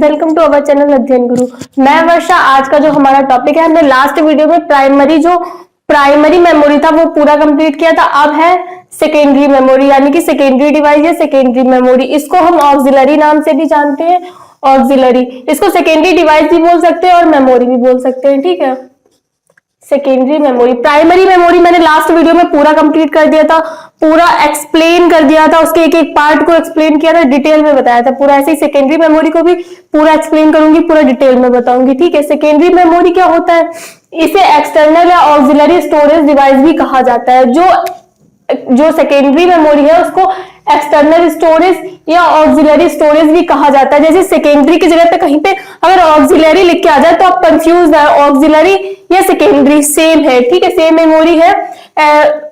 Welcome to our channel अध्ययन गुरु। मैं वर्षा। आज का जो हमारा टॉपिक है, हमने लास्ट वीडियो में प्राइमरी मेमोरी था वो पूरा कंप्लीट किया था। अब है सेकेंडरी मेमोरी, यानी कि सेकेंडरी डिवाइस या सेकेंडरी मेमोरी। इसको हम ऑक्सिलरी नाम से भी जानते हैं। ऑक्सिलरी, इसको सेकेंडरी डिवाइस भी बोल सकते हैं और मेमोरी भी बोल सकते हैं। ठीक है, सेकेंडरी मेमोरी। प्राइमरी मेमोरी मैंने लास्ट वीडियो में पूरा कंप्लीट कर दिया था, पूरा एक्सप्लेन कर दिया था, उसके एक एक पार्ट को एक्सप्लेन किया था, डिटेल में बताया था पूरा। ऐसे ही सेकेंडरी मेमोरी को भी पूरा एक्सप्लेन करूंगी, पूरा डिटेल में बताऊंगी। ठीक है, सेकेंडरी मेमोरी क्या होता है? इसे एक्सटर्नल या ऑक्सिलरी स्टोरेज डिवाइस भी कहा जाता है। जो सेकेंडरी मेमोरी है उसको एक्सटर्नल स्टोरेज या ऑक्सिलरी स्टोरेज भी कहा जाता है। जैसे सेकेंडरी की जगह पे कहीं पे अगर ऑक्सिलरी लिख के आ जाए तो आप कंफ्यूज है, ऑक्सिलरी या सेकेंडरी सेम है। ठीक है, सेम मेमोरी है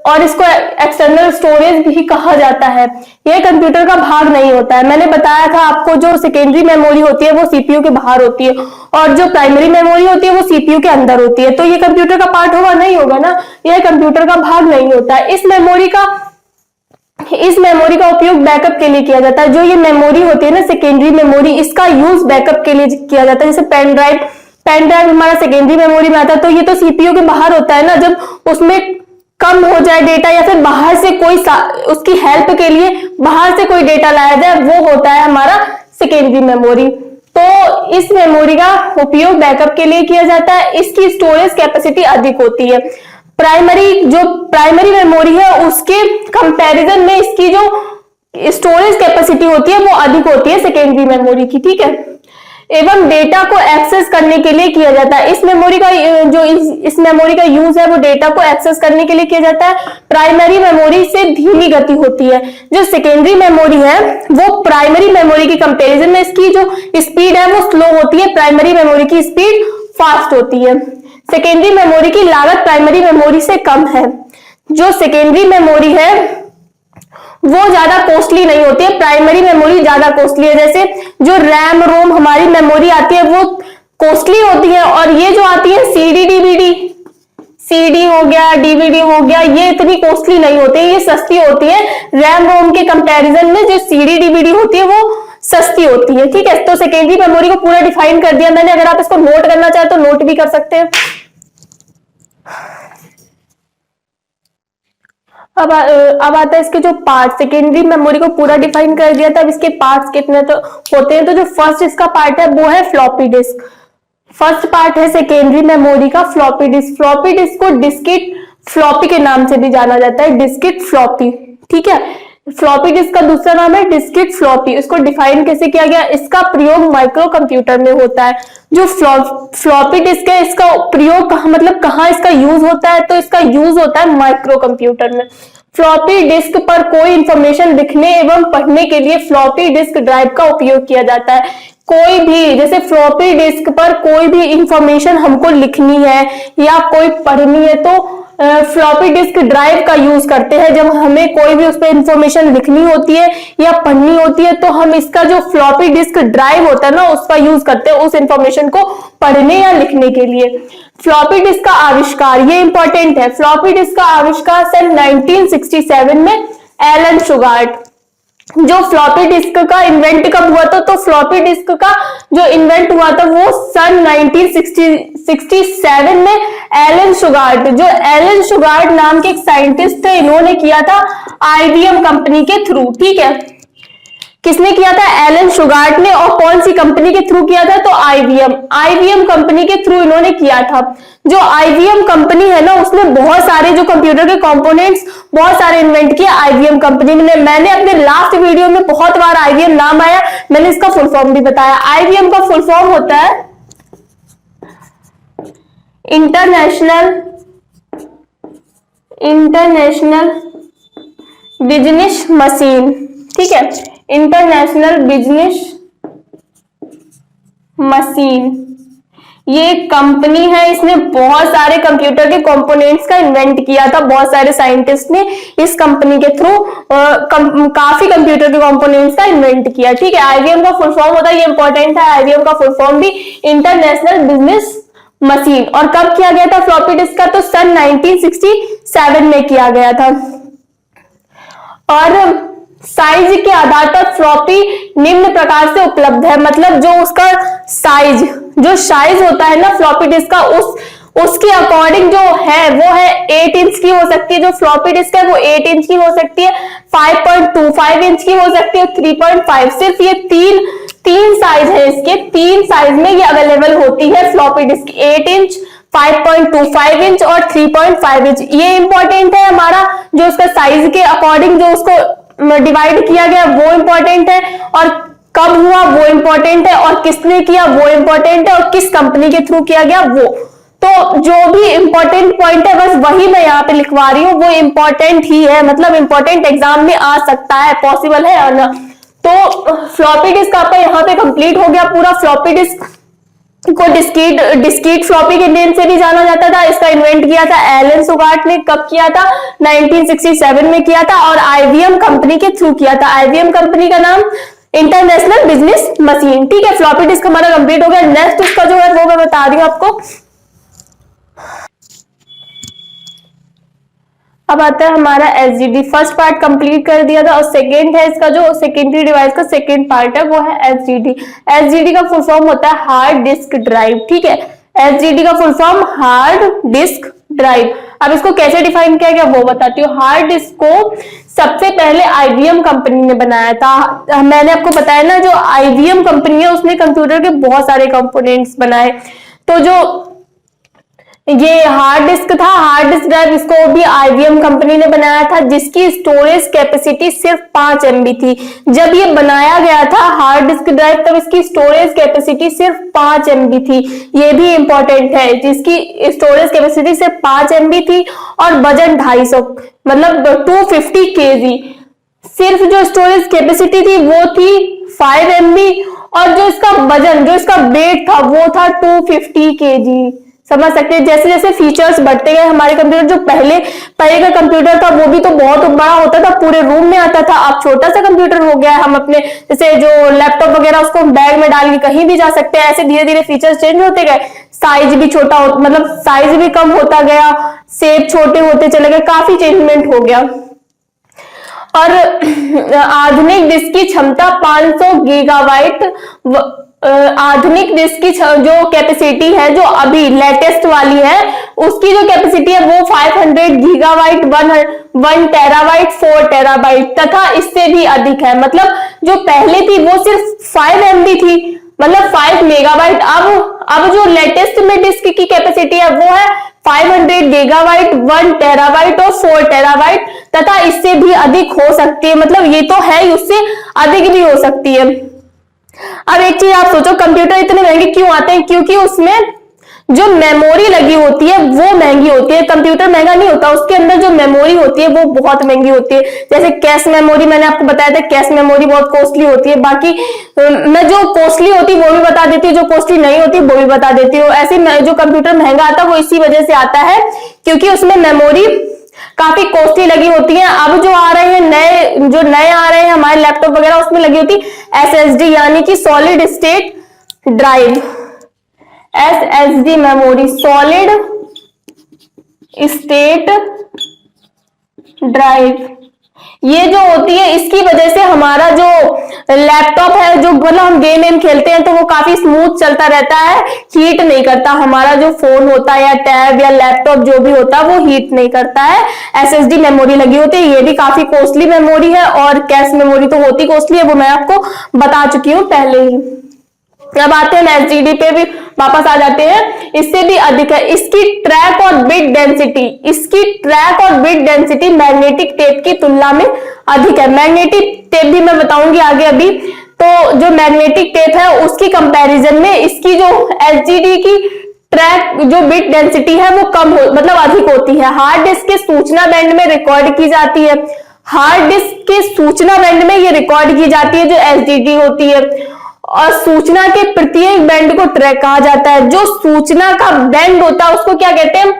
और इसको एक्सटर्नल स्टोरेज भी कहा जाता है। यह कंप्यूटर का भाग नहीं होता है। मैंने बताया था आपको, जो सेकेंडरी मेमोरी होती है वो सीपीयू के बाहर होती है और जो प्राइमरी मेमोरी होती है वो सीपीयू के अंदर होती है। तो ये कंप्यूटर का पार्ट होगा? नहीं होगा ना, यह कंप्यूटर का भाग नहीं होता है। इस मेमोरी का उपयोग बैकअप के लिए किया जाता है। जो ये मेमोरी होती है ना, सेकेंडरी मेमोरी, इसका यूज बैकअप के लिए किया जाता है। जैसे पेन ड्राइव हमारा सेकेंडरी मेमोरी में आता है, तो ये तो सीपीयू के बाहर होता है ना। जब उसमें कम हो जाए डेटा या फिर बाहर से कोई उसकी हेल्प के लिए बाहर से कोई डेटा लाया जाए, वो होता है हमारा सेकेंडरी मेमोरी। तो इस मेमोरी का उपयोग बैकअप के लिए किया जाता है। इसकी स्टोरेज कैपेसिटी अधिक होती है। प्राइमरी मेमोरी है उसके कंपैरिजन में इसकी जो स्टोरेज कैपेसिटी होती है वो अधिक होती है सेकेंडरी मेमोरी की। ठीक है, एवं डेटा को एक्सेस करने के लिए किया जाता है। इस मेमोरी का यूज है वो डेटा को एक्सेस करने के लिए किया जाता है। प्राइमरी मेमोरी से धीमी गति होती है। जो सेकेंडरी मेमोरी है वो प्राइमरी मेमोरी की कंपैरिजन में इसकी जो स्पीड है वो स्लो होती है, प्राइमरी मेमोरी की स्पीड फास्ट होती है। सेकेंडरी मेमोरी की लागत प्राइमरी मेमोरी से कम है। जो सेकेंडरी मेमोरी है वो ज्यादा कॉस्टली नहीं होती है, प्राइमरी मेमोरी ज्यादा कॉस्टली है। जैसे जो रैम रोम हमारी मेमोरी आती है वो कॉस्टली होती है और ये जो आती है सीडी हो गया, डीवीडी हो गया, ये इतनी कॉस्टली नहीं होती है, ये सस्ती होती है। रैम रोम के कंपैरिजन में जो सीडी डीवीडी होती है वो सस्ती होती है। ठीक है, तो सेकेंडरी मेमोरी को पूरा डिफाइन कर दिया मैंने। अगर आप इसको नोट करना चाहे तो नोट भी कर सकते हैं। अब आता है इसके जो पार्ट। सेकेंडरी मेमोरी को पूरा डिफाइन कर दिया था। अब इसके पार्ट्स कितने तो होते हैं, तो जो फर्स्ट इसका पार्ट है वो है फ्लॉपी डिस्क। फर्स्ट पार्ट है सेकेंडरी मेमोरी का फ्लॉपी डिस्क। फ्लॉपी डिस्क को डिस्किट फ्लॉपी के नाम से भी जाना जाता है, डिस्किट फ्लॉपी। ठीक है, फ्लॉपी डिस्क का दूसरा नाम है डिस्किट फ्लॉपी। इसको डिफाइन कैसे किया गया? इसका प्रयोग माइक्रो कंप्यूटर में होता है। जो फ्लॉपी डिस्क है इसका प्रयोग कहाँ इसका यूज होता है? तो इसका यूज होता है माइक्रो कंप्यूटर में। फ्लॉपी डिस्क पर कोई इंफॉर्मेशन लिखने एवं पढ़ने के लिए फ्लॉपी डिस्क ड्राइव का उपयोग किया जाता है। कोई भी, जैसे फ्लॉपी डिस्क पर कोई भी इंफॉर्मेशन हमको लिखनी है या कोई पढ़नी है तो फ्लॉपी डिस्क ड्राइव का यूज करते हैं। जब हमें कोई भी उस पर इंफॉर्मेशन लिखनी होती है या पढ़नी होती है तो हम इसका जो फ्लॉपी डिस्क ड्राइव होता है ना उसका यूज करते हैं उस इंफॉर्मेशन को पढ़ने या लिखने के लिए। फ्लॉपी डिस्क का आविष्कार, ये इंपॉर्टेंट है। फ्लॉपी डिस्क का आविष्कार सन 1967 में एलन शुगार्ट। जो फ्लॉपी डिस्क का इन्वेंट कब हुआ था? तो फ्लॉपी डिस्क का जो इन्वेंट हुआ था वो सन 1967 में एलन शुगार्ट, जो एलन शुगार्ट नाम के एक साइंटिस्ट थे, इन्होंने किया था आईबीएम कंपनी के थ्रू। ठीक है, किसने किया था? एलन शुगार्ट ने। और कौन सी कंपनी के थ्रू किया था? तो आईबीएम कंपनी के थ्रू इन्होंने किया था। जो आईबीएम कंपनी है ना उसने बहुत सारे जो कंप्यूटर के कंपोनेंट्स बहुत सारे इन्वेंट किए आईबीएम कंपनी ने। मैंने अपने लास्ट वीडियो में बहुत बार आईबीएम नाम आया, मैंने इसका फुल फॉर्म भी बताया। आईबीएम का फुल फॉर्म होता है इंटरनेशनल बिजनेस मशीन। ठीक है, इंटरनेशनल बिजनेस मशीन ये कंपनी है। इसने बहुत सारे कंप्यूटर के कंपोनेंट्स का इन्वेंट किया था। बहुत सारे साइंटिस्ट ने इस कंपनी के थ्रू काफी कंप्यूटर के कंपोनेंट्स का इन्वेंट किया। ठीक है, आईबीएम का फुल फॉर्म होता है, ये इंपॉर्टेंट है। आईबीएम का फुल फॉर्म भी इंटरनेशनल बिजनेस मशीन। और कब किया गया था फ्लॉपी डिस्क का? तो सन 1967 में किया गया था। और साइज के आधार पर फ्लॉपी निम्न प्रकार से उपलब्ध है। मतलब जो उसका साइज, जो साइज होता है ना फ्लॉपी डिस्क का, उसके अकॉर्डिंग जो है वो है 8 इंच की हो सकती है, जो फ्लॉपी डिस्क है वो 8 इंच की हो सकती है, 5.25 इंच की हो सकती है, 3.5। सिर्फ ये तीन साइज है, इसके 3 साइज में ये अवेलेबल होती है फ्लॉपी डिस्क, 8 इंच, 5.25 इंच और 3.5 इंच। ये इंपॉर्टेंट है हमारा, जो उसका साइज के अकॉर्डिंग जो उसको डिवाइड किया गया वो इंपॉर्टेंट है, और कब हुआ वो इंपॉर्टेंट है, और किसने किया वो इंपॉर्टेंट है, और किस कंपनी के थ्रू किया गया वो। तो जो भी इंपॉर्टेंट पॉइंट है बस वही मैं यहाँ पे लिखवा रही हूँ, वो इंपॉर्टेंट ही है, मतलब इंपॉर्टेंट एग्जाम में आ सकता है, पॉसिबल है ना। तो फ्लॉपी डिस्क आपका यहाँ पे कंप्लीट हो गया पूरा। फ्लॉपी डिस्क को डिस्क्रीट फ्लॉपी के नेम से भी जाना जाता था। इसका इन्वेंट किया था एलन सुगार्ट ने। कब किया था? 1967 में किया था, और आईबीएम कंपनी के थ्रू किया था। आईबीएम कंपनी का नाम इंटरनेशनल बिजनेस मशीन। ठीक है, फ्लॉपी डिस्क हमारा कंप्लीट हो गया। नेक्स्ट उसका जो है वो मैं बता रही हूँ आपको। अब आता है हमारा एसजीडी। फर्स्ट पार्ट कंप्लीट कर दिया था, और सेकेंड है इसका जो सेकेंडरी डिवाइस का सेकेंड पार्ट है वो है एसजीडी। एसजीडी का फुल फॉर्म होता है हार्ड डिस्क ड्राइव। ठीक है, एसजीडी का full form hard disk drive. अब इसको कैसे डिफाइन किया गया वो बताती हूँ। हार्ड डिस्क को सबसे पहले आईबीएम कंपनी ने बनाया था। मैंने आपको बताया ना, जो आईबीएम कंपनी है उसने कंप्यूटर के बहुत सारे कंपोनेंट्स बनाए। तो जो ये हार्ड डिस्क था, हार्ड डिस्क ड्राइव, इसको भी आईबीएम कंपनी ने बनाया था, जिसकी स्टोरेज कैपेसिटी सिर्फ 5 MB थी। जब ये बनाया गया था हार्ड डिस्क ड्राइव, तब इसकी स्टोरेज कैपेसिटी सिर्फ 5 MB थी। ये भी इंपॉर्टेंट है, जिसकी स्टोरेज कैपेसिटी सिर्फ 5 MB थी, और वजन 250, मतलब 250 kg। सिर्फ जो स्टोरेज कैपेसिटी थी वो थी 5 MB, और जो इसका वजन, जो इसका वेट था वो था 250 kg। समझ सकते हैं। जैसे जैसे फीचर्स बढ़ते गए हमारे कंप्यूटर, जो पहले का कंप्यूटर था वो भी तो बहुत बड़ा होता था, पूरे रूम में आता था। अब छोटा सा कंप्यूटर हो गया है, हम अपने जैसे जो लैपटॉप वगैरह उसको बैग में डाल के कहीं भी जा सकते हैं। ऐसे धीरे धीरे फीचर्स चेंज होते गए, साइज भी छोटा हो, मतलब साइज भी कम होता गया, शेप छोटे होते चले गए, काफी चेंजमेंट हो गया। और आधुनिक डिस्क की क्षमता 500 गीगाबाइट, आधुनिक डिस्क की जो कैपेसिटी है, जो अभी लेटेस्ट वाली है, उसकी जो कैपेसिटी है वो 500 गीगाबाइट, 1 टेराबाइट, 4 टेराबाइट तथा इससे भी अधिक है। मतलब जो पहले थी वो सिर्फ 5 MB थी, मतलब 5 मेगाबाइट। अब जो लेटेस्ट में डिस्क की कैपेसिटी है वो है 500 गीगाबाइट, 1 टेराबाइट और 4 टेराबाइट तथा इससे भी अधिक हो सकती है। मतलब ये तो है, उससे अधिक भी हो सकती है। अब एक चीज आप सोचो, कंप्यूटर इतने महंगे क्यों आते हैं? क्योंकि उसमें जो मेमोरी लगी होती है वो महंगी होती है। कंप्यूटर महंगा नहीं होता, उसके अंदर जो मेमोरी होती है वो बहुत महंगी होती है। जैसे कैश मेमोरी, मैंने आपको बताया था, कैश मेमोरी बहुत कॉस्टली होती है। बाकी मैं जो कॉस्टली होती है वो भी बता देती हूँ, जो कॉस्टली नहीं होती वो भी बता देती हूँ। ऐसे जो कंप्यूटर महंगा आता है वो इसी वजह से आता है, क्योंकि उसमें मेमोरी काफी कॉस्टली लगी होती है। अब जो आ रहे हैं नए आ रहे हैं हमारे लैपटॉप वगैरह, उसमें लगी होती SSD, यानी कि solid state drive. SSD memory, solid state drive, ये जो होती है, इसकी वजह से हमारा जो लैपटॉप है, जो मतलब हम गेम खेलते हैं तो वो काफी स्मूथ चलता रहता है, हीट नहीं करता। हमारा जो फोन होता है या टैब या लैपटॉप जो भी होता है वो हीट नहीं करता है। SSD मेमोरी लगी होती है, ये भी काफी कॉस्टली मेमोरी है, और कैश मेमोरी तो होती कॉस्टली है, वो मैं आपको बता चुकी हूँ पहले ही। अब आते हैं SSD पे भी वापस आ जाते हैं। इससे भी अधिक है इसकी ट्रैक और बिट डेंसिटी, इसकी ट्रैक और बिट डेंसिटी मैग्नेटिक टेप की तुलना में अधिक है। मैग्नेटिक टेप भी मैं बताऊंगी आगे अभी। तो जो मैग्नेटिक टेप है उसकी कंपैरिजन में इसकी जो SSD की ट्रैक जो बिट डेंसिटी है वो कम हो, मतलब अधिक होती है। हार्ड डिस्क के सूचना बैंड में रिकॉर्ड की जाती है, हार्ड डिस्क के सूचना बैंड में ये रिकॉर्ड की जाती है जो SSD होती है। और सूचना के प्रत्येक बैंड को ट्रैक कहा जाता है। जो सूचना का बैंड होता है उसको क्या कहते हैं?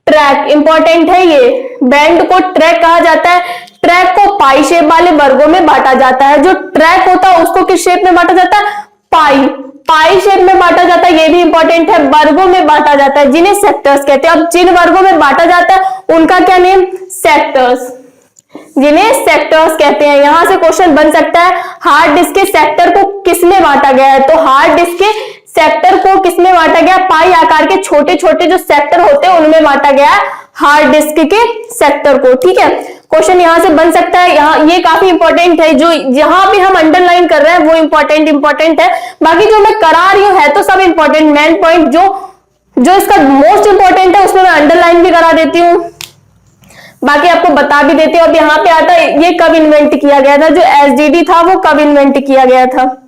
ट्रैक। इंपॉर्टेंट है ये, बैंड को ट्रैक कहा जाता है। ट्रैक को पाई शेप वाले वर्गों में बांटा जाता है। जो ट्रैक होता है उसको किस शेप में बांटा जाता है? पाई शेप में बांटा जाता है। ये भी इंपॉर्टेंट है, वर्गों में बांटा जाता है, जिन्हें सेक्टर्स कहते हैं। अब जिन वर्गों में बांटा जाता है उनका क्या नेम? सेक्टर्स। जिन्हें सेक्टर्स कहते हैं। यहां से क्वेश्चन बन सकता है हार्ड डिस्क के सेक्टर को किसमें बांटा गया है, तो हार्ड डिस्क के सेक्टर को किसमें बांटा गया, पाई आकार के छोटे छोटे जो सेक्टर होते हैं उनमें बांटा गया है हार्ड डिस्क के सेक्टर को। ठीक है, क्वेश्चन यहां से बन सकता है। यहाँ ये काफी इंपॉर्टेंट है, जो जहां भी हम अंडरलाइन कर रहे हैं वो इंपॉर्टेंट है। बाकी जो मैं करा रही हूं है तो सब इंपॉर्टेंट, मेन पॉइंट जो इसका मोस्ट इंपॉर्टेंट है उसमें मैं अंडरलाइन भी करा देती हूँ, बाकी आपको बता भी देती हूँ। अब यहाँ पे आता है ये कब इन्वेंट किया गया था, जो एसडीडी था वो कब इन्वेंट किया गया था।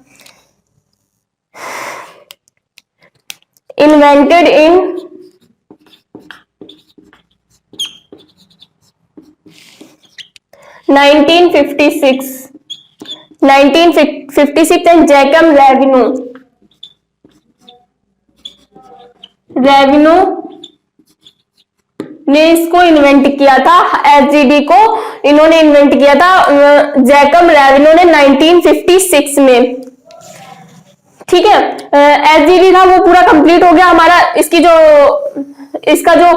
Invented in 1956 and Jacob revenue ने इसको इन्वेंट किया था, एसडीडी को इन्होंने इन्वेंट किया था जैकब रेवेन्यू ने 1956 में। ठीक है, एसडीडी था वो पूरा कंप्लीट हो गया हमारा। इसका जो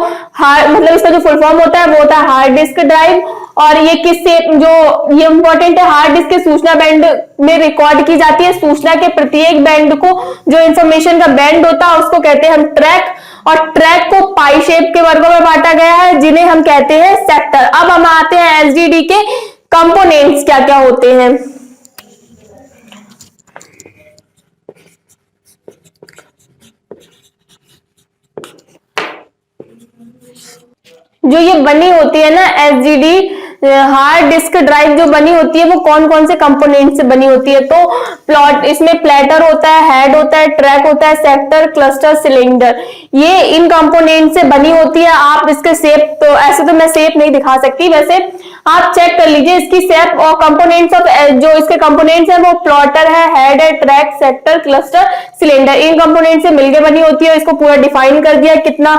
फुल फॉर्म होता है वो होता है हार्ड डिस्क ड्राइव, और ये किससे ये इंपॉर्टेंट है, हार्ड डिस्क के सूचना बैंड में रिकॉर्ड की जाती है। सूचना के प्रत्येक बैंड को, जो इंफॉर्मेशन का बैंड होता है उसको कहते हैं हम ट्रैक, और ट्रैक को पाई शेप के वर्गों में बांटा गया है जिन्हें हम कहते हैं सेक्टर। अब हम आते हैं एसडीडी के कंपोनेंट्स क्या क्या होते हैं। जो ये बनी होती है ना एसडीडी हार्ड डिस्क ड्राइव जो बनी होती है वो कौन कौन से कंपोनेंट से बनी होती है, तो इसमें प्लेटर होता है, हेड होता है, ट्रैक होता है, सेक्टर, क्लस्टर, सिलेंडर, ये इन कंपोनेंट से बनी होती है। आप इसके शेप, तो ऐसे तो मैं शेप नहीं दिखा सकती, वैसे आप चेक कर लीजिए इसकी शेप और कंपोनेंट्स ऑफ जो इसके कंपोनेंट्स है वो प्लॉटर है, हेड है, ट्रैक, सेक्टर, क्लस्टर, सिलेंडर, इन कंपोनेंट से मिलकर बनी होती है। इसको पूरा डिफाइन कर दिया कितना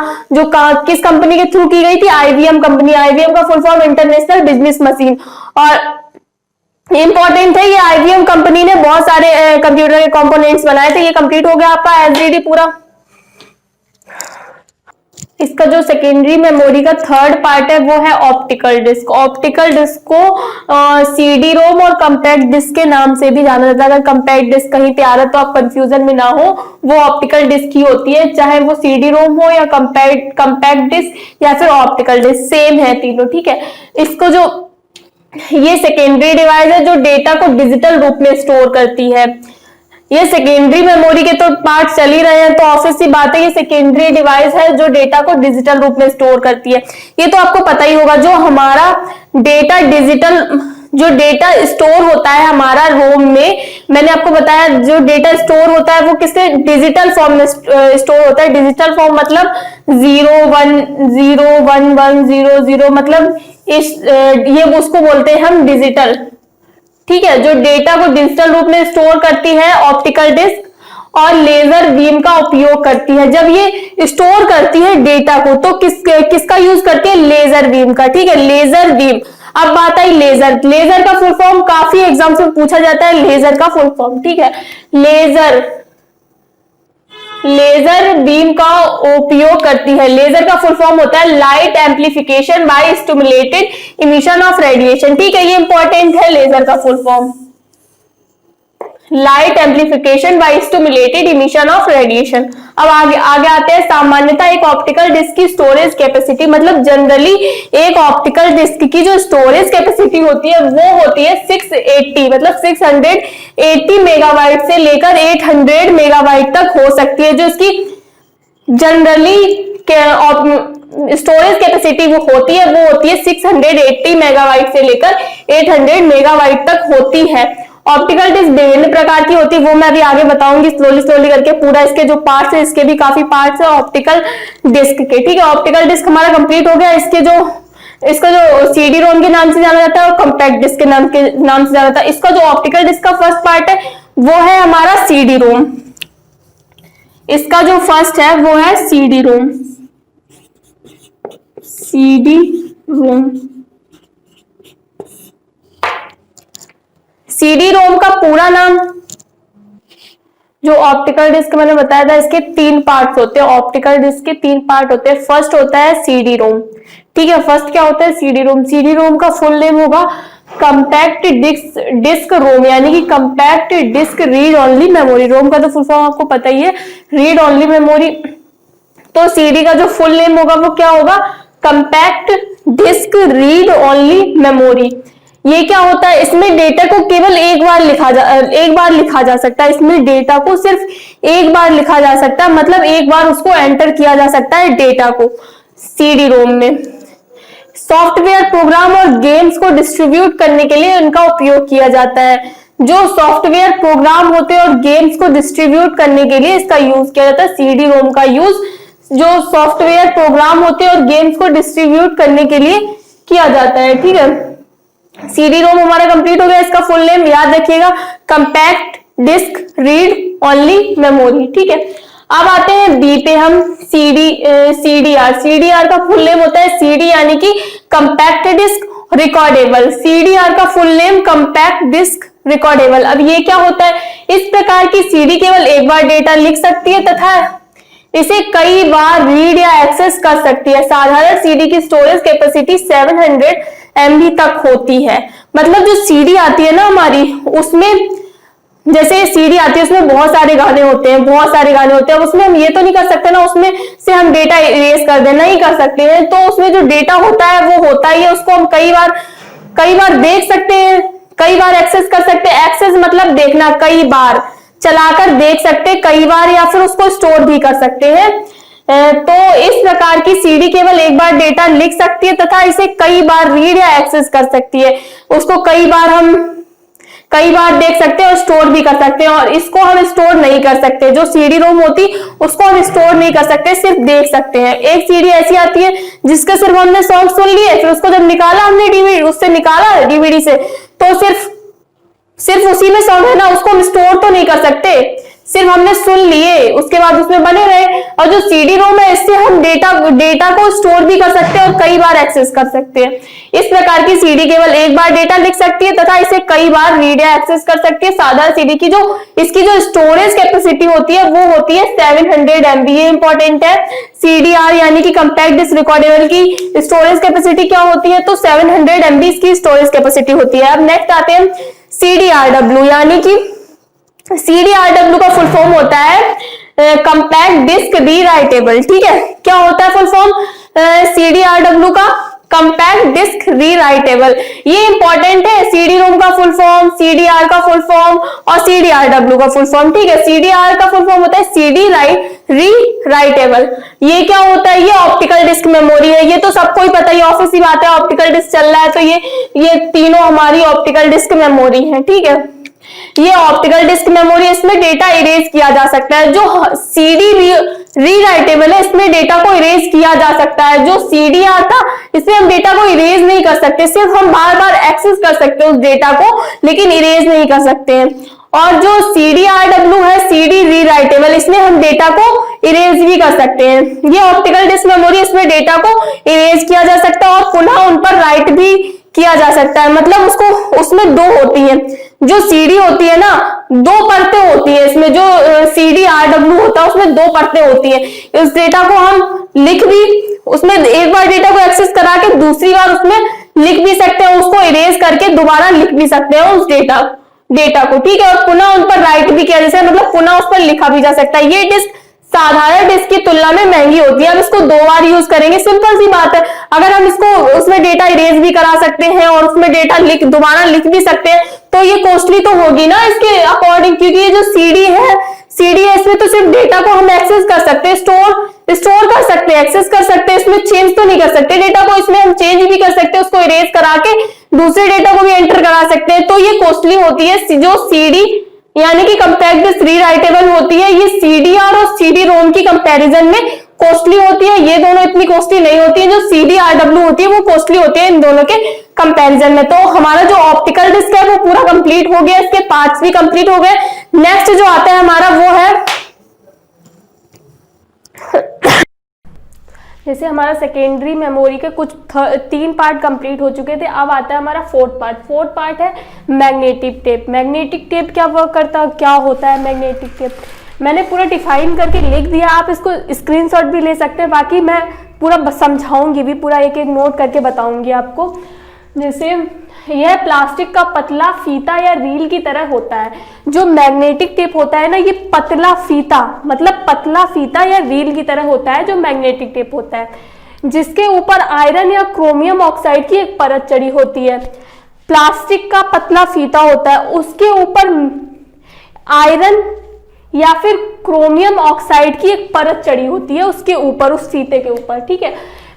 किस कंपनी के थ्रू की गई थी, आईबीएम कंपनी। आईबीएम का full form international business machine, और इंपॉर्टेंट है ये आईबीएम कंपनी ने बहुत सारे कंप्यूटर के कंपोनेंट्स बनाए थे। ये कंप्लीट हो गया आपका एसडीडी पूरा। इसका जो सेकेंडरी मेमोरी का थर्ड पार्ट है वो है ऑप्टिकल डिस्क। ऑप्टिकल डिस्क को सीडी रोम और कंपैक्ट डिस्क के नाम से भी जाना जाता है। अगर कंपैक्ट डिस्क कहीं पे आ रहा है तो आप कंफ्यूजन में ना हो, वो ऑप्टिकल डिस्क ही होती है, चाहे वो सीडी रोम हो या कंपैक्ट डिस्क या फिर ऑप्टिकल डिस्क, सेम है तीनों। ठीक है, इसको जो ये सेकेंडरी डिवाइस है जो डेटा को डिजिटल रूप में स्टोर करती है। ये सेकेंडरी मेमोरी के तो पार्ट चल ही रहे हैं, तो ऑब्वियस सी बात है ये सेकेंडरी डिवाइस है जो डेटा को डिजिटल रूप में स्टोर करती है। ये तो आपको पता ही होगा, जो हमारा डेटा जो डेटा स्टोर होता है हमारा रोम में, मैंने आपको बताया जो डेटा स्टोर होता है वो किससे, डिजिटल फॉर्म में स्टोर होता है। डिजिटल फॉर्म मतलब 0 1 0 1 1 0 0, मतलब ये उसको बोलते हैं हम डिजिटल। ठीक है, जो डेटा को डिजिटल रूप में स्टोर करती है ऑप्टिकल डिस्क और लेजर बीम का उपयोग करती है। जब ये स्टोर करती है डेटा को तो किसका यूज करती है, लेजर बीम का। ठीक है, लेजर बीम। अब बात आई लेजर का फुल फॉर्म काफी एग्जाम्स में पूछा जाता है, लेजर का फुल फॉर्म। ठीक है, लेजर बीम का उपयोग करती है। लेजर का फुल फॉर्म होता है light amplification by stimulated emission of radiation. ठीक है, ये इंपॉर्टेंट है लेजर का full form, light amplification by stimulated emission of radiation. अब आगे आते हैं। सामान्यतः एक ऑप्टिकल डिस्क की स्टोरेज कैपेसिटी, मतलब जनरली एक ऑप्टिकल डिस्क की जो स्टोरेज कैपेसिटी होती है वो होती है 680, मतलब 680 मेगाबाइट से लेकर 800 मेगाबाइट तक हो सकती है। जो इसकी जनरली स्टोरेज कैपेसिटी वो होती है 680 मेगाबाइट से लेकर 800 मेगाबाइट तक होती है। ऑप्टिकल डिस्क विभिन्न प्रकार की होती है, वो मैं अभी आगे बताऊंगी स्लोली करके। पूरा इसके जो पार्ट्स है, इसके भी काफी पार्ट्स है ऑप्टिकल डिस्क के। ठीक है, ऑप्टिकल डिस्क हमारा कंप्लीट हो गया। इसका जो सीडी रोम के नाम से जाना जाता है और कंपैक्ट डिस्क के नाम से जाना जाता है। इसका जो ऑप्टिकल डिस्क का फर्स्ट पार्ट है वो है हमारा सीडी रोम। इसका जो फर्स्ट है वो है सीडी रोम। सीडी रोम का पूरा नाम जो ऑप्टिकल डिस्क मैंने बताया था, इसके 3 पार्ट्स होते हैं। ऑप्टिकल डिस्क के 3 पार्ट होते हैं। फर्स्ट होता है सीडी रोम, ठीक है। फर्स्ट क्या होता है? सीडी रोम। सीडी रोम का फुल नेम होगा कंपैक्ट डिस्क रोम, यानी कि compact disc read only memory. ROM का तो फुल फॉर्म आपको पता ही है, रीड ओनली मेमोरी। तो सीडी का जो फुल नेम होगा वो क्या होगा? Compact disc read only memory. ये क्या होता है? इसमें डेटा को केवल एक बार लिखा जा सकता है। इसमें डेटा को सिर्फ एक बार लिखा जा सकता है, मतलब एक बार उसको एंटर किया जा सकता है डेटा को सीडी रोम में। सॉफ्टवेयर प्रोग्राम और गेम्स को डिस्ट्रीब्यूट करने के लिए इनका उपयोग किया जाता है। जो सॉफ्टवेयर प्रोग्राम होते हैं और गेम्स को डिस्ट्रीब्यूट करने के लिए इसका यूज किया जाता है। सीडी रोम का यूज जो सॉफ्टवेयर प्रोग्राम होते हैं और गेम्स को डिस्ट्रीब्यूट करने के लिए किया जाता है, ठीक है। सीडी रोम हमारा कंप्लीट हो गया। इसका फुल नेम याद रखिएगा, compact disc read only memory, ठीक है। अब आते हैं बी पे हम, सीडीआर। सीडीआर का फुल नेम होता है सीडी यानी कि कंपैक्ट डिस्क रिकॉर्डेबल। सीडीआर का full name compact disc recordable. अब ये क्या होता है? इस प्रकार की सीडी केवल एक बार डेटा लिख सकती है तथा इसे कई बार रीड या एक्सेस कर सकती है। साधारण सीडी की स्टोरेज कैपेसिटी 700 MB तक होती है। मतलब जो सीडी आती है ना हमारी, उसमें जैसे सीडी आती है उसमें बहुत सारे गाने होते हैं, उसमें हम ये तो नहीं कर सकते ना उसमें से हम डेटा इरेज कर देना, नहीं कर सकते हैं। तो उसमें जो डेटा होता है वो होता ही है, उसको हम कई बार देख सकते हैं, कई बार एक्सेस कर सकते हैं। एक्सेस मतलब देखना, कई बार चलाकर देख सकते हैं कई बार, या फिर उसको स्टोर भी कर सकते हैं। तो इस प्रकार की सीडी केवल एक बार डेटा लिख सकती है तथा इसे कई बार रीड या एक्सेस कर सकती है। उसको कई बार देख सकते हैं और स्टोर भी कर सकते हैं। और इसको हम स्टोर नहीं कर सकते, जो सीडी रोम होती उसको हम स्टोर नहीं कर सकते, सिर्फ देख सकते हैं। एक सीडी ऐसी आती है जिसका सिर्फ हमने सॉन्ग सुन लिए, फिर उसको जब निकाला हमने डीवीडी से, तो सिर्फ उसी में सॉन्ग है ना, उसको हम स्टोर तो नहीं कर सकते, सिर्फ हमने सुन लिए, उसके बाद उसमें बने रहे। और जो सीडी रोम है, इससे हम डेटा को स्टोर भी कर सकते हैं और कई बार एक्सेस कर सकते हैं। इस प्रकार की सीडी केवल एक बार डेटा लिख सकती है तथा इसे कई बार रीड या एक्सेस कर सकती है। साधारण सीडी की इसकी जो स्टोरेज कैपेसिटी होती है वो होती है 700 MB। ये इंपॉर्टेंट है। सीडीआर यानी कि कंपैक्ट डिस्क रिकॉर्डेबल की स्टोरेज कैपेसिटी क्या होती है? तो 700 MB इसकी स्टोरेज कैपेसिटी होती है। अब नेक्स्ट आते हैं CDRW, यानी कि CDRW का फुल फॉर्म होता है कंपैक्ट डिस्क रीराइटेबल, ठीक है। क्या होता है फुल फॉर्म CDRW का? Compact disc rewritable. ये इंपॉर्टेंट है। सीडी रोम का फुल फॉर्म, सीडीआर का फुल फॉर्म और CDRW का फुल फॉर्म, ठीक है। सीडीआर का फुल फॉर्म होता है CD रीराइटेबल। ये क्या होता है? ये ऑप्टिकल डिस्क मेमोरी है। ये तो सबको ही पता है, ऑफिस की बात है, ऑप्टिकल डिस्क चल रहा है तो ये तीनों हमारी ऑप्टिकल डिस्क मेमोरी है, ठीक है। ये ऑप्टिकल डिस्क मेमोरी, इसमें डेटा इरेज किया जा सकता है। जो सीडी रीराइटेबल है, इसमें डेटा को इरेज किया जा सकता है। जो सीडीआर था, इसमें हम डेटा को इरेज नहीं कर सकते, सिर्फ हम बार बार एक्सेस कर सकते हैं उस डेटा को, लेकिन इरेज नहीं कर सकते हैं। और जो CDRW है, CD रीराइटेबल, इसमें हम डेटा को इरेज भी कर सकते हैं। ये ऑप्टिकल डिस्क मेमोरी, इसमें डेटा को इरेज किया जा सकता है और पुनः उन पर राइट भी किया जा सकता है। मतलब उसमें दो होती है, जो सीडी होती है ना, दो परतें होती है इसमें। जो CDRW होता है उसमें दो परतें होती है। इस डेटा को हम उसमें एक बार डेटा को एक्सेस करा के दूसरी बार उसमें लिख भी सकते हैं, उसको इरेज करके दोबारा लिख भी सकते हैं उस डेटा को, ठीक है। और पुनः उन पर राइट भी किया जा सकता है, मतलब पुनः उस पर लिखा भी जा सकता है। ये डिस्क साधारण डिस्क की तुलना में महंगी होती है। हम इसको 2 बार यूज करेंगे, सिंपल सी बात है। अगर हम इसको उसमें डेटा इरेज भी करा सकते हैं और उसमें डेटा दोबारा लिख भी सकते हैं, तो ये कॉस्टली तो होगी ना इसके अकॉर्डिंग, क्योंकि ये जो सीडी है इसमें तो सिर्फ डेटा को हम एक्सेस कर सकते हैं, स्टोर कर सकते हैं, एक्सेस कर सकते हैं, इसमें चेंज तो नहीं कर सकते डेटा को। इसमें हम चेंज भी कर सकते हैं, उसको इरेज करा के दूसरे डेटा को भी एंटर करा सकते हैं। तो ये कॉस्टली होती है। जो सीडी यानी कि कंपैक्ट डिस्क रीराइटेबल होती है, ये सीडीआर और सीडी रोम की कंपैरिजन में कॉस्टली होती है। ये दोनों इतनी कॉस्टली नहीं होती है। जो CDRW होती है वो कॉस्टली होती है इन दोनों के कंपैरिजन में। तो हमारा जो ऑप्टिकल डिस्क है वो पूरा कंप्लीट हो गया, इसके पार्ट्स भी कंप्लीट हो गए। नेक्स्ट जो आता है हमारा वो है जैसे हमारा सेकेंडरी मेमोरी के कुछ 3 पार्ट कंप्लीट हो चुके थे। अब आता है हमारा फोर्थ पार्ट है मैग्नेटिक टेप। मैग्नेटिक टेप क्या वर्क करता है, क्या होता है मैग्नेटिक टेप? मैंने पूरा डिफाइन करके लिख दिया, आप इसको स्क्रीनशॉट भी ले सकते हैं, बाकी मैं पूरा समझाऊंगी भी, पूरा एक एक नोट करके बताऊंगी आपको। जैसे यह प्लास्टिक का पतला फीता या रील की तरह होता है। जो मैग्नेटिक टेप होता है ना, ये पतला फीता, मतलब पतला फीता या रील की तरह होता है जो मैग्नेटिक टेप होता है, जिसके ऊपर आयरन या क्रोमियम ऑक्साइड की एक परत चढ़ी होती है। प्लास्टिक का पतला फीता होता है, उसके ऊपर आयरन या फिर क्रोमियम ऑक्साइड की एक परत चढ़ी होती है, उसके ऊपर, उस फीते के ऊपर, ठीक है,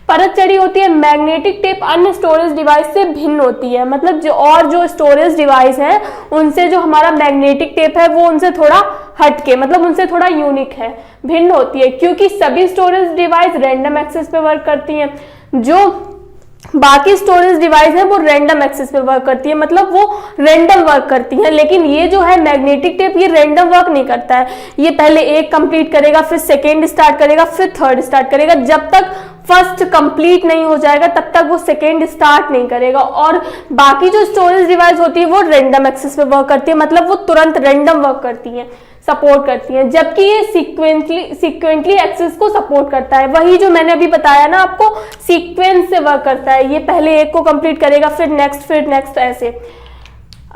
परत चढ़ी होती है। मैग्नेटिक टेप अन्य स्टोरेज डिवाइस से भिन्न होती है, मतलब जो स्टोरेज डिवाइस है उनसे जो हमारा मैग्नेटिक टेप है वो उनसे थोड़ा हटके, मतलब उनसे थोड़ा यूनिक है, भिन्न होती है, क्योंकि सभी स्टोरेज डिवाइस रैंडम एक्सेस पे वर्क करती हैं। जो बाकी स्टोरेज डिवाइस है वो रैंडम एक्सेस पे वर्क करती है, मतलब वो रैंडम वर्क करती है, लेकिन ये जो है मैग्नेटिक टेप, ये रैंडम वर्क नहीं करता है। ये पहले एक कंप्लीट करेगा, फिर सेकेंड स्टार्ट करेगा, फिर थर्ड स्टार्ट करेगा। जब तक फर्स्ट कंप्लीट नहीं हो जाएगा तब तक वो सेकेंड स्टार्ट नहीं करेगा। और बाकी जो स्टोरेज डिवाइस होती है वो रैंडम एक्सेस पे वर्क करती है, मतलब वो तुरंत रैंडम वर्क करती है, सपोर्ट करती हैं, जबकि ये सीक्वेंटली एक्सेस को सपोर्ट करता है। वही जो मैंने अभी बताया ना आपको, सीक्वेंस से वर्क करता है, ये पहले एक को कंप्लीट करेगा, फिर नेक्स्ट, ऐसे।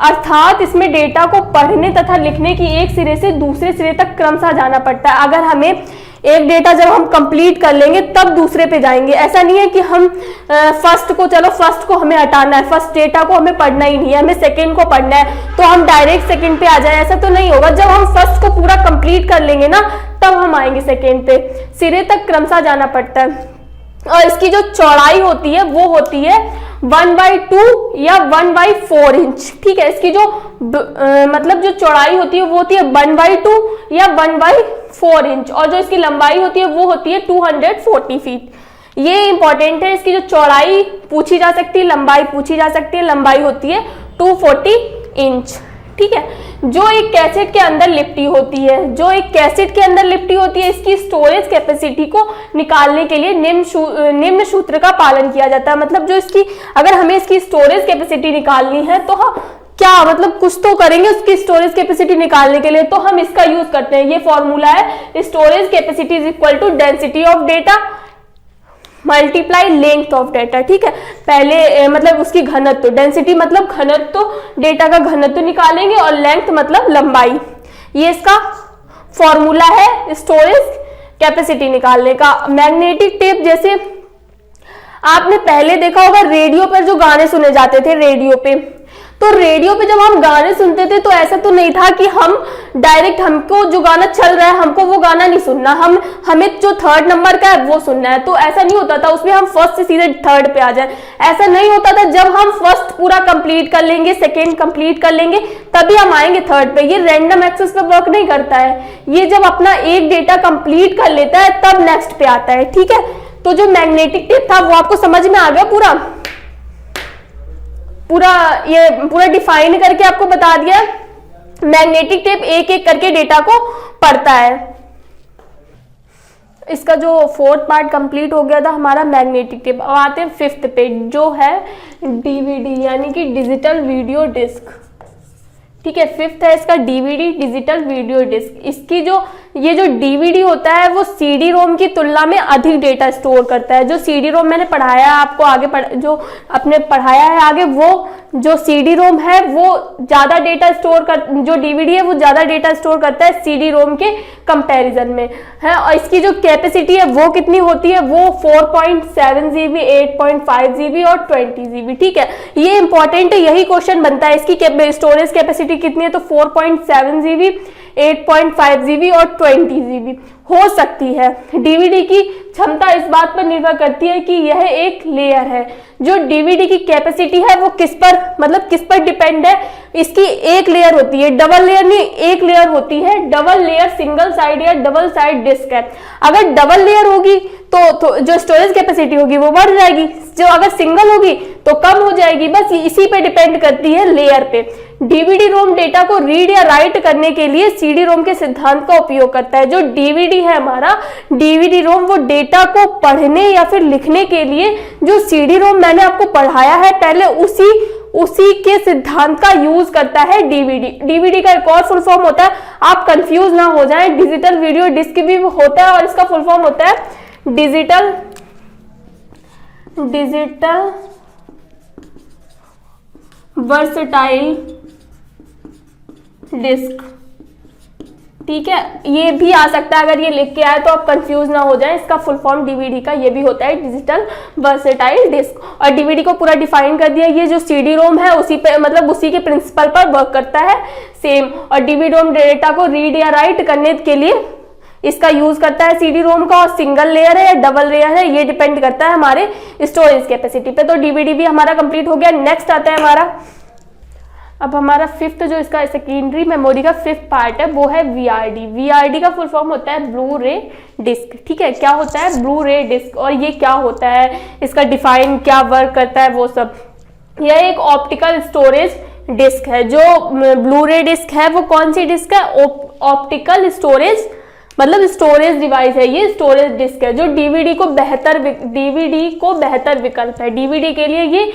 अर्थात इसमें डेटा को पढ़ने तथा लिखने की एक सिरे से दूसरे सिरे तक क्रमशः जाना पड़ता है। अगर हमें एक डेटा जब हम कंप्लीट कर लेंगे तब दूसरे पे जाएंगे, ऐसा नहीं है कि हम फर्स्ट को हमें हटाना है, फर्स्ट डेटा को हमें पढ़ना ही नहीं है, हमें सेकंड को पढ़ना है तो हम डायरेक्ट सेकंड पे आ जाए, ऐसा तो नहीं होगा। जब हम फर्स्ट को पूरा कंप्लीट कर लेंगे ना तब हम आएंगे सेकंड पे, सिरे तक क्रमशः जाना पड़ता है। और इसकी जो चौड़ाई होती है वो होती है 1/2 या 1/4 इंच, ठीक है। इसकी जो मतलब जो चौड़ाई होती है वो होती है 1/2 या 1/4 इंच, और जो इसकी लंबाई होती है वो होती है 240 फीट। ये इंपॉर्टेंट है, इसकी जो चौड़ाई पूछी जा सकती है, लंबाई पूछी जा सकती है। लंबाई होती है 240 इंच, ठीक है, जो एक कैसेट के अंदर लिपटी होती है। इसकी स्टोरेज कैपेसिटी को निकालने के लिए निम्न सूत्र का पालन किया जाता है। मतलब जो इसकी, अगर हमें इसकी स्टोरेज कैपेसिटी निकालनी है तो हाँ, क्या मतलब कुछ तो करेंगे उसकी स्टोरेज कैपेसिटी निकालने के लिए, तो हम इसका यूज करते हैं। ये फॉर्मूला है, storage capacity is equal to density of data multiply length of data, ठीक है। पहले मतलब उसकी घनत्व, डेंसिटी मतलब घनत्व, डेटा का घनत्व निकालेंगे, और लेंथ मतलब लंबाई। ये इसका फॉर्मूला है स्टोरेज कैपेसिटी निकालने का। मैग्नेटिक टेप, जैसे आपने पहले देखा होगा रेडियो पर जो गाने सुने जाते थे, रेडियो पे जब हम गाने सुनते थे तो ऐसा तो नहीं था कि हम डायरेक्ट, हमको जो गाना चल रहा है हमको वो गाना नहीं सुनना, हमें जो थर्ड नंबर का है वो सुनना है, तो ऐसा नहीं होता था उसमें हम फर्स्ट से सीधे थर्ड पे आ जाए, ऐसा नहीं होता था। जब हम फर्स्ट पूरा कंप्लीट कर लेंगे, सेकेंड कंप्लीट कर लेंगे, तभी हम आएंगे थर्ड पे। ये रैंडम एक्सेस पे वर्क नहीं करता है, ये जब अपना एक डेटा कंप्लीट कर लेता है तब नेक्स्ट पे आता है, ठीक है। तो जो मैग्नेटिक टेप था वो आपको समझ में आ गया, पूरा डिफाइन करके आपको बता दिया। मैग्नेटिक टेप एक एक करके डेटा को पढ़ता है। इसका जो फोर्थ पार्ट कंप्लीट हो गया था हमारा मैग्नेटिक टेप। अब आते हैं फिफ्थ पे, जो है डीवीडी यानी कि डिजिटल वीडियो डिस्क, ठीक है। फिफ्थ है इसका डीवीडी, डिजिटल वीडियो डिस्क। इसकी ये जो डीवीडी होता है वो सीडी रोम की तुलना में अधिक डेटा स्टोर करता है। जो सीडी रोम मैंने पढ़ाया है आपको आगे, जो अपने पढ़ाया है आगे, वो जो सीडी रोम है वो ज्यादा डेटा जो डीवीडी है वो ज्यादा डेटा स्टोर करता है सीडी रोम के कंपैरिजन में, है। और इसकी जो कैपेसिटी है वो कितनी होती है, वो 4.7 GB, 8.5 GB और 20 GB, ठीक है। ये इंपॉर्टेंट है, यही क्वेश्चन बनता है। इसकी स्टोरेज कैपेसिटी कितनी है, तो 4.7 GB, 8.5 GB और 20 GB हो सकती है। डीवीडी की क्षमता इस बात पर निर्भर करती है कि यह एक लेयर है। जो डीवीडी की कैपेसिटी है वो किस पर डिपेंड है, इसकी एक लेयर होती है, डबल लेयर नहीं, एक लेयर होती है। डबल लेयर सिंगल साइड या डबल साइड डिस्क है। अगर डबल लेयर होगी तो जो स्टोरेज कैपेसिटी होगी वो बढ़ जाएगी, जो अगर सिंगल होगी तो कम हो जाएगी। बस इसी पे डिपेंड करती है, लेयर पे। डीवीडी रोम डेटा को रीड या राइट करने के लिए सीडी रोम के सिद्धांत का उपयोग करता है। जो डीवीडी है हमारा, डीवीडी रोम, वो डेटा को पढ़ने या फिर लिखने के लिए जो सीडी रोम मैंने आपको पढ़ाया है पहले, उसी के सिद्धांत का यूज करता है डीवीडी। डीवीडी का एक और फुल फॉर्म होता है, आप कंफ्यूज ना हो जाएं, डिजिटल वीडियो डिस्क भी होता है और इसका फुल फॉर्म होता है डिजिटल वर्सटाइल डिस्क। ठीक है, ये भी आ सकता है, अगर ये लिख के आए तो आप कंफ्यूज ना हो जाएं, इसका फुल फॉर्म डीवीडी का ये भी होता है डिजिटल वर्सेटाइल डिस्क। और डीवीडी को पूरा डिफाइन कर दिया, ये जो सीडी रोम है उसी पे मतलब उसी के प्रिंसिपल पर वर्क करता है सेम। और डीवीडी रोम डेटा को रीड या राइट करने के लिए इसका यूज करता है सीडी रोम का, और सिंगल लेयर है या डबल लेयर है ये डिपेंड करता है हमारे स्टोरेज कैपेसिटी पे। तो डीवीडी भी हमारा कंप्लीट हो गया। नेक्स्ट आता है हमारा, अब हमारा फिफ्थ जो इसका सेकेंडरी मेमोरी का फिफ्थ पार्ट है वो है वीआरडी। वीआरडी का फुल फॉर्म होता है ब्लू रे डिस्क। ठीक है, क्या होता है ब्लू रे डिस्क, और ये क्या होता है, इसका डिफाइन क्या वर्क करता है वो सब। यह एक ऑप्टिकल स्टोरेज डिस्क है। जो ब्लू रे डिस्क है वो कौन सी डिस्क है, ऑप्टिकल स्टोरेज मतलब स्टोरेज डिवाइस है, ये स्टोरेज डिस्क है जो डीवीडी को बेहतर विकल्प है। डीवीडी के लिए ये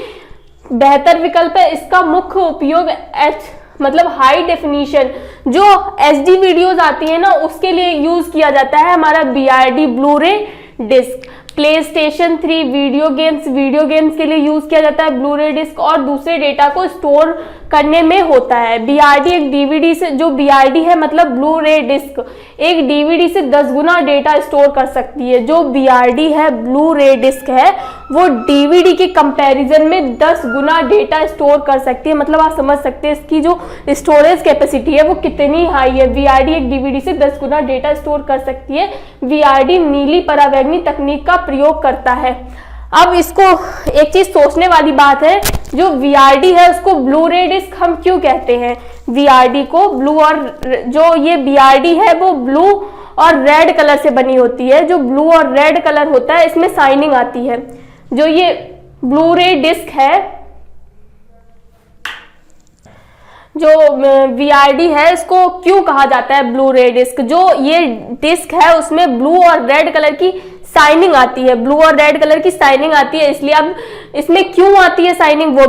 बेहतर विकल्प है। इसका मुख्य उपयोग मतलब हाई डेफिनेशन जो एचडी वीडियोस आती है ना उसके लिए यूज किया जाता है हमारा BRD blu ray disc. PlayStation 3 video games के लिए यूज किया जाता है ब्लू रे डिस्क, और दूसरे डेटा को स्टोर करने में होता है। बीआरडी एक डीवीडी से, जो बीआरडी है मतलब ब्लू रे डिस्क एक डीवीडी से 10 गुना डेटा स्टोर कर सकती है। जो बीआरडी है ब्लू रे डिस्क है वो डीवीडी के कंपैरिजन में 10 गुना डेटा स्टोर कर सकती है। मतलब आप समझ सकते हैं इसकी जो स्टोरेज कैपेसिटी है वो कितनी हाई है। बीआरडी एक डीवीडी से 10 गुना डेटा स्टोर कर सकती है। बीआरडी नीली परावैंगनी तकनीक का प्रयोग करता है। अब इसको एक चीज सोचने वाली बात है, जो वीआरडी है उसको ब्लू रे डिस्क हम क्यों कहते हैं। वीआरडी को ब्लू, और जो ये बीआरडी है वो ब्लू और रेड कलर से बनी होती है। जो ब्लू और रेड कलर होता है इसमें शाइनिंग आती है। जो ये ब्लू रे डिस्क है, जो वीआरडी है इसको क्यों कहा जाता है ब्लू रे डिस्क। जो ये डिस्क है उसमें ब्लू और रेड कलर की शाइनिंग आती है, ब्लू और रेड कलर की शाइनिंग आती है। इसलिए अब इसमें क्यों आती है शाइनिंग वो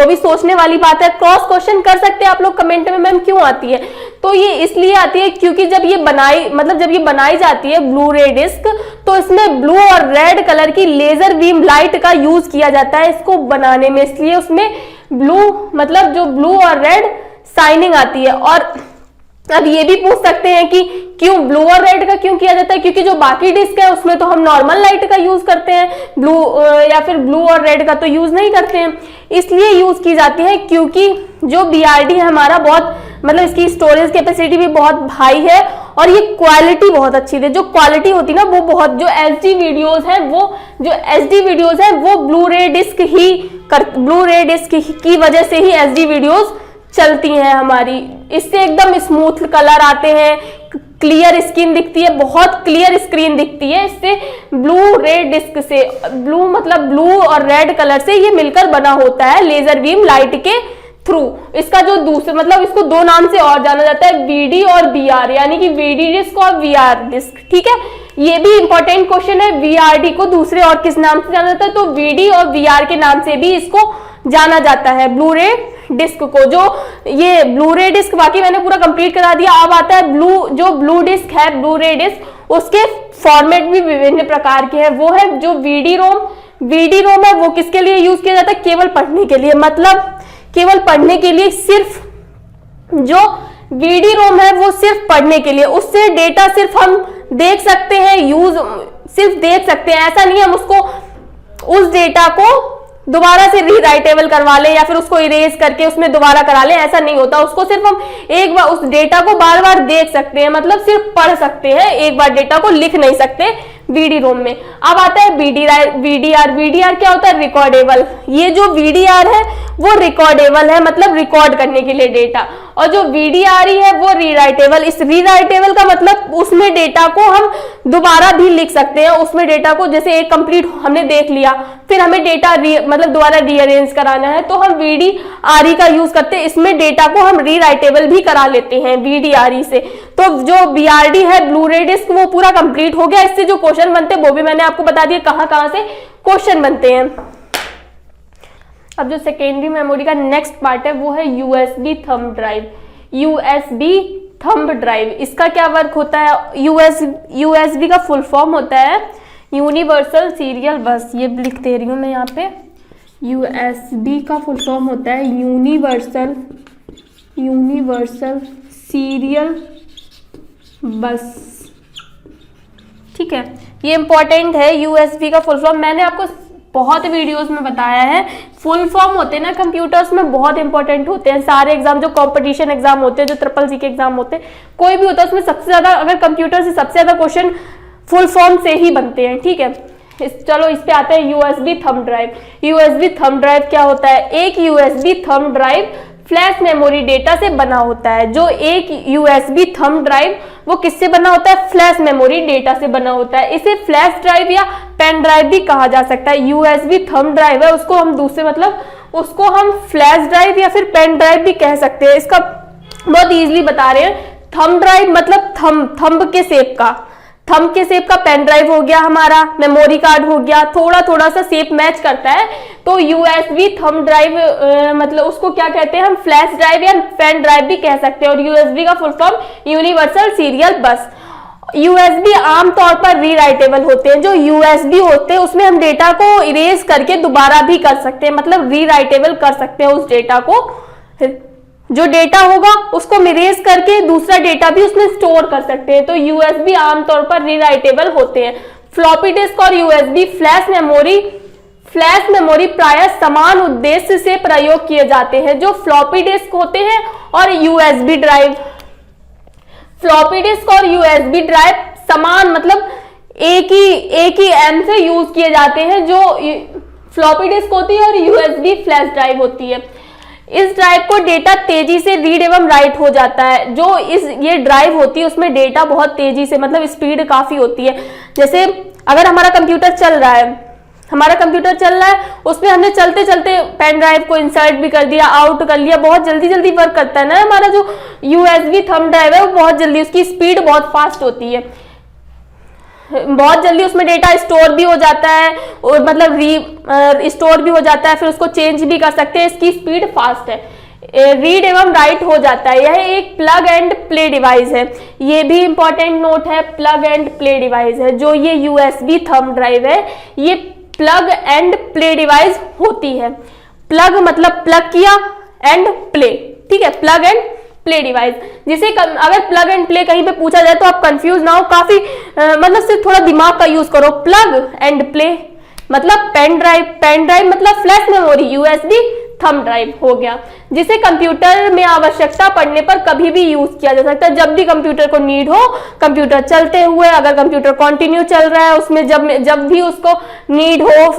भी सोचने वाली बात है। क्रॉस क्वेश्चन कर सकते हैं आप लोग कमेंट में, मैम क्यों आती है। तो ये इसलिए आती है क्योंकि जब ये बनाई जाती है ब्लू रे डिस्क तो इसमें ब्लू और रेड कलर की लेजर बीम लाइट का यूज किया जाता है इसको बनाने में, इसलिए उसमें जो ब्लू और रेड शाइनिंग आती है। और अब ये भी पूछ सकते हैं कि क्यों ब्लू और रेड का क्यों किया जाता है, क्योंकि जो बाकी डिस्क है उसमें तो हम नॉर्मल लाइट का यूज करते हैं, या फिर ब्लू और रेड का तो यूज नहीं करते हैं। इसलिए यूज की जाती है क्योंकि जो बीआरडी है हमारा बहुत इसकी स्टोरेज कैपेसिटी भी बहुत हाई है और ये क्वालिटी बहुत अच्छी है। जो क्वालिटी होती है ना वो बहुत, जो एचडी वीडियोस है वो ब्लू रे डिस्क की वजह से ही एचडी वीडियोस चलती हैं हमारी। इससे एकदम स्मूथ कलर आते हैं, क्लियर स्क्रीन दिखती है, बहुत क्लियर स्क्रीन दिखती है। इससे ब्लू रे डिस्क से, ब्लू और रेड कलर से ये मिलकर बना होता है लेजर बीम लाइट के थ्रू। इसका जो दूसरे इसको दो नाम से और जाना जाता है, वीडी और बीआर, यानी कि वीडी डिस्क और वीआर डिस्क। ठीक है, ये भी इंपॉर्टेंट क्वेश्चन है। वीआरडी को दूसरे और किस नाम से जाना जाता है, तो वीडी और वीआर के नाम से भी इसको जाना जाता है ब्लू रे डिस्क को। जो ये ब्लू रे डिस्क बाकी मैंने पूरा कंप्लीट करा दिया। अब आता है ब्लू डिस्क है, ब्लू रे डिस्क, उसके फॉर्मेट भी विभिन्न प्रकार के हैं। वो है जो वीडी रोम है वो किसके लिए यूज किया जाता है, केवल पढ़ने के लिए। केवल पढ़ने के लिए, सिर्फ जो वीडी रोम है वो सिर्फ पढ़ने के लिए, उससे डेटा सिर्फ हम देख सकते हैं, सिर्फ देख सकते हैं। ऐसा नहीं है हम उस डेटा को दोबारा से रीराइटेबल करवा लें या फिर उसको इरेज करके उसमें दोबारा करा लें, ऐसा नहीं होता। उसको सिर्फ हम एक बार उस डेटा को बार बार देख सकते हैं, सिर्फ पढ़ सकते हैं, एक बार डेटा को लिख नहीं सकते वीडी रोम में। अब आता है वीडीआर क्या होता है, रिकॉर्डेबल। ये जो वीडीआर है वो रिकॉर्डेबल है, रिकॉर्ड करने के लिए डेटा, और जो वीडीआर है वो रीराइटेबल। इस रीराइटेबल का उसमें डेटा को हम दोबारा भी लिख सकते हैं। उसमें डेटा को जैसे एक कंप्लीट हमने देख लिया, फिर हमें डेटा दोबारा रीअरेंज कराना है तो हम वीडीआर का यूज करते हैं। इसमें डेटा को हम रीराइटेबल भी करा लेते हैं वीडीआर से। तो जो बीआरडी है ब्लू रे डिस्क वो पूरा कंप्लीट हो गया। इससे जो क्वेश्चन बनते हैं वो भी मैंने आपको बता दिया कहां से क्वेश्चन बनते हैं। अब जो सेकेंडरी मेमोरी का नेक्स्ट पार्ट है वो है USB thumb drive. USB thumb drive, इसका क्या वर्क होता है? यूएसबी का फुल फॉर्म होता है यूनिवर्सल सीरियल बस। ये लिख दे रही हूँ मैं यहाँ पे। यूएसबी का फुल फॉर्म होता है यूनिवर्सल सीरियल बस। ठीक है, ये इंपॉर्टेंट है। यूएसबी का फुल फॉर्म मैंने आपको बहुत वीडियोस में बताया है। फुल फॉर्म होते हैं ना कंप्यूटर्स में बहुत इंपॉर्टेंट होते हैं। सारे एग्जाम जो कंपटीशन एग्जाम होते हैं, जो CCC के एग्जाम होते हैं, कोई भी होता है, उसमें सबसे ज्यादा अगर कंप्यूटर से सबसे ज्यादा क्वेश्चन फुल फॉर्म से ही बनते हैं। ठीक है, चलो इस पे आते हैं USB thumb drive. USB thumb drive क्या होता है? एक USB thumb drive flash memory data से बना होता है। जो एक यूएसबी थंब ड्राइव वो किससे बना होता है? फ्लैश मेमोरी डेटा से बना होता है। इसे फ्लैश ड्राइव या पेन ड्राइव भी कहा जा सकता है। यूएसबी थंब ड्राइव है, उसको हम दूसरे मतलब उसको हम फ्लैश ड्राइव या फिर पेन ड्राइव भी कह सकते हैं। इसका बहुत इजीली बता रहे हैं। थंब ड्राइव मतलब थंब के शेप का, थंब के शेप का पेन ड्राइव हो गया, हमारा मेमोरी कार्ड हो गया, थोड़ा थोड़ा सा शेप मैच करता है। तो यूएसबी थंब ड्राइव मतलब उसको क्या कहते हैं हम? फ्लैश ड्राइव या पेन ड्राइव भी कह सकते हैं। और यूएसबी का फुल फॉर्म यूनिवर्सल सीरियल बस। यूएसबी आमतौर पर रीराइटेबल होते हैं। जो यूएसबी होते हैं उसमें हम डेटा को इरेज करके दोबारा भी कर सकते हैं, मतलब रीराइटेबल कर सकते हैं उस डेटा को। जो डेटा होगा उसको इरेज करके दूसरा डेटा भी उसमें स्टोर कर सकते हैं। तो यूएसबी आमतौर पर रीराइटेबल होते हैं। फ्लॉपी डिस्क और यूएसबी फ्लैश मेमोरी प्रायः समान उद्देश्य से प्रयोग किए जाते हैं। जो फ्लॉपी डिस्क होते हैं और यूएसबी ड्राइव, फ्लॉपी डिस्क और यूएसबी ड्राइव समान मतलब एक ही एम से यूज किए जाते हैं। जो फ्लॉपी डिस्क होती है और यूएसबी फ्लैश ड्राइव होती है। इस ड्राइव को डेटा तेजी से रीड एवं राइट हो जाता है। जो ये ड्राइव होती है उसमें डेटा बहुत तेजी से मतलब स्पीड काफी होती है। जैसे अगर हमारा कंप्यूटर चल रहा है, उसमें हमने चलते चलते पेन ड्राइव को इंसर्ट भी कर दिया, आउट कर लिया, बहुत जल्दी जल्दी वर्क करता है ना हमारा जो यूएसबी थंब ड्राइव है, वो बहुत जल्दी, उसकी स्पीड बहुत फास्ट होती है, बहुत जल्दी उसमें डेटा स्टोर भी हो जाता है और मतलब स्टोर भी हो जाता है, फिर उसको चेंज भी कर सकते हैं। इसकी स्पीड फास्ट है, रीड एवं राइट हो जाता है। यह एक प्लग एंड प्ले डिवाइस है। ये भी इंपॉर्टेंट नोट है, प्लग एंड प्ले डिवाइस है। जो ये यूएसबी थंब ड्राइव है ये प्लग एंड प्ले डिवाइस होती है। प्लग मतलब प्लग किया, एंड प्ले, ठीक है, प्लग एंड प्ले डिवाइस। जिसे अगर प्लग एंड प्ले कहीं पे पूछा जाए तो आप कंफ्यूज ना हो, काफी मतलब सिर्फ थोड़ा दिमाग का यूज करो। प्लग एंड प्ले मतलब पेन ड्राइव मतलब flash memory, USB thumb drive हो गया, जिसे कंप्यूटर में आवश्यकता पड़ने पर कभी भी यूज किया जा सकता है। जब भी कंप्यूटर को नीड हो, कंप्यूटर चलते हुए, अगर कंप्यूटर कंटिन्यू चल रहा है उसमें जब भी उसको नीड हो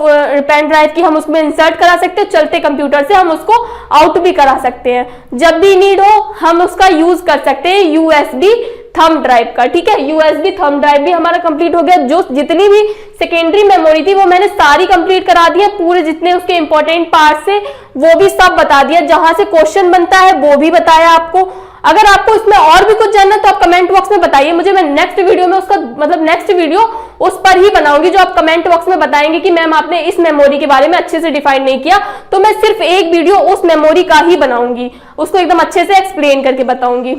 पेन ड्राइव की, हम उसमें इंसर्ट करा सकते हैं। चलते कंप्यूटर से हम उसको आउट भी करा सकते हैं। जब भी नीड हो हम उसका यूज कर सकते हैं यूएसबी थंब ड्राइव का। ठीक है, यूएसबी थंब ड्राइव भी हमारा कंप्लीट हो गया। जो जितनी भी सेकेंडरी मेमोरी थी वो मैंने सारी कंप्लीट करा दी है। पूरे जितने उसके इंपॉर्टेंट पार्ट से वो भी सब बता दिया, जहां से क्वेश्चन बनता है वो भी बताया आपको। अगर आपको इसमें और भी कुछ जानना है तो आप कमेंट बॉक्स में बताइए मुझे, मैं नेक्स्ट वीडियो में उसका मतलब नेक्स्ट वीडियो उस पर ही बनाऊंगी जो आप कमेंट बॉक्स में बताएंगे कि मैम आपने इस मेमोरी के बारे में अच्छे से डिफाइन नहीं किया, तो मैं सिर्फ एक वीडियो उस मेमोरी का ही बनाऊंगी, उसको एकदम अच्छे से एक्सप्लेन करके बताऊंगी।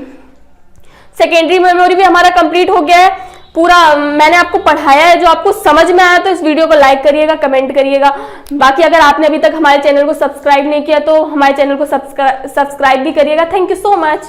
सेकेंडरी मेमोरी भी हमारा कंप्लीट हो गया है पूरा, मैंने आपको पढ़ाया है। जो आपको समझ में आया तो इस वीडियो को लाइक करिएगा, कमेंट करिएगा। बाकी अगर आपने अभी तक हमारे चैनल को सब्सक्राइब नहीं किया तो हमारे चैनल को सब्सक्राइब भी करिएगा। Thank you so much.